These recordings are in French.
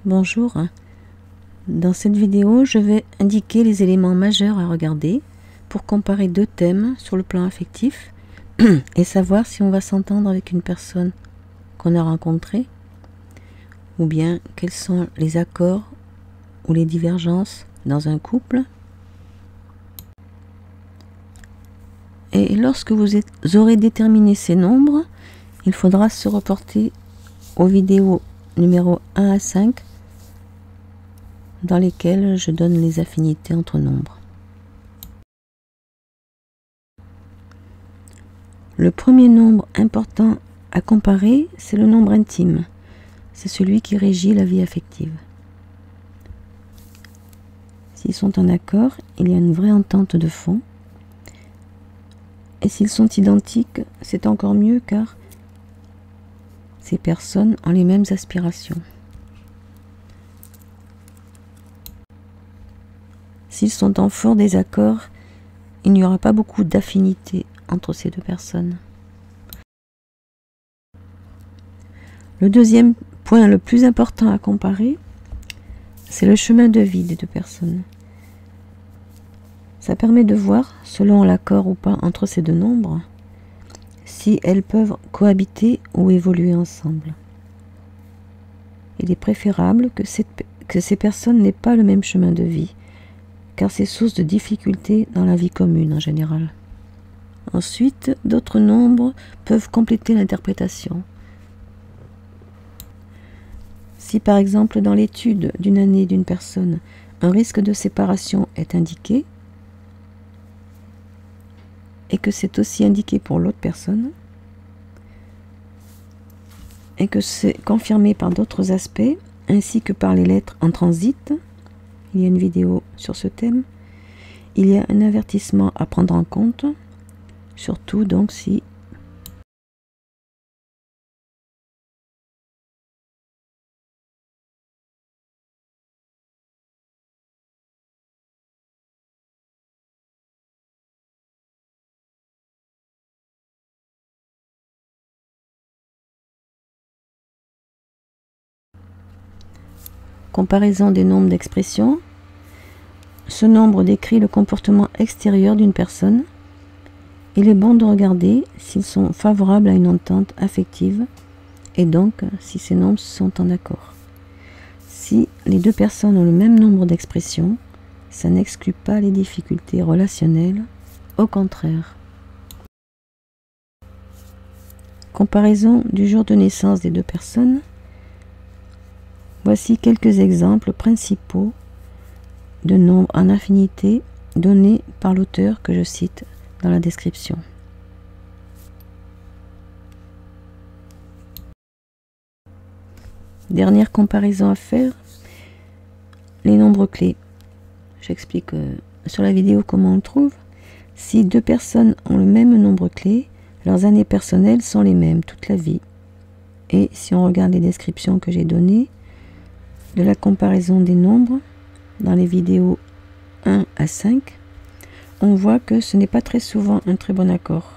Bonjour, dans cette vidéo je vais indiquer les éléments majeurs à regarder pour comparer deux thèmes sur le plan affectif et savoir si on va s'entendre avec une personne qu'on a rencontrée ou bien quels sont les accords ou les divergences dans un couple. Et lorsque vous aurez déterminé ces nombres, il faudra se reporter aux vidéos numéro 1 à 5 dans lesquelles je donne les affinités entre nombres. Le premier nombre important à comparer, c'est le nombre intime. C'est celui qui régit la vie affective. S'ils sont en accord, il y a une vraie entente de fond. Et s'ils sont identiques, c'est encore mieux car ces personnes ont les mêmes aspirations. S'ils sont en fort désaccord, il n'y aura pas beaucoup d'affinité entre ces deux personnes. Le deuxième point le plus important à comparer, c'est le chemin de vie des deux personnes. Ça permet de voir, selon l'accord ou pas entre ces deux nombres, si elles peuvent cohabiter ou évoluer ensemble. Il est préférable que ces personnes n'aient pas le même chemin de vie, car c'est source de difficultés dans la vie commune en général. Ensuite, d'autres nombres peuvent compléter l'interprétation. Si par exemple dans l'étude d'une année d'une personne, un risque de séparation est indiqué, et que c'est aussi indiqué pour l'autre personne, et que c'est confirmé par d'autres aspects, ainsi que par les lettres en transit, il y a une vidéo sur ce thème, il y a un avertissement à prendre en compte, surtout donc si comparaison des nombres d'expression. Ce nombre décrit le comportement extérieur d'une personne. Il est bon de regarder s'ils sont favorables à une entente affective et donc si ces nombres sont en accord. Si les deux personnes ont le même nombre d'expressions, ça n'exclut pas les difficultés relationnelles, au contraire. Comparaison du jour de naissance des deux personnes. Voici quelques exemples principaux de nombres en affinité donnés par l'auteur que je cite dans la description. Dernière comparaison à faire, les nombres clés. J'explique sur la vidéo comment on le trouve. Si deux personnes ont le même nombre clé, leurs années personnelles sont les mêmes toute la vie. Et si on regarde les descriptions que j'ai données, de la comparaison des nombres dans les vidéos 1 à 5, on voit que ce n'est pas très souvent un très bon accord,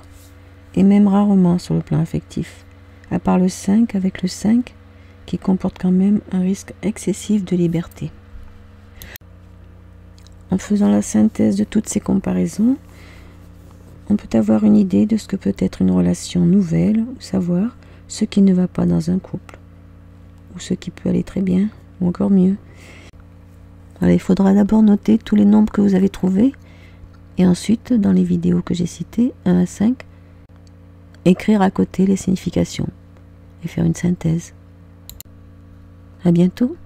et même rarement sur le plan affectif, à part le 5 avec le 5, qui comporte quand même un risque excessif de liberté. En faisant la synthèse de toutes ces comparaisons, on peut avoir une idée de ce que peut être une relation nouvelle, ou savoir ce qui ne va pas dans un couple, ou ce qui peut aller très bien, ou encore mieux. Alors, il faudra d'abord noter tous les nombres que vous avez trouvés, et ensuite, dans les vidéos que j'ai citées, 1 à 5, écrire à côté les significations, et faire une synthèse. À bientôt.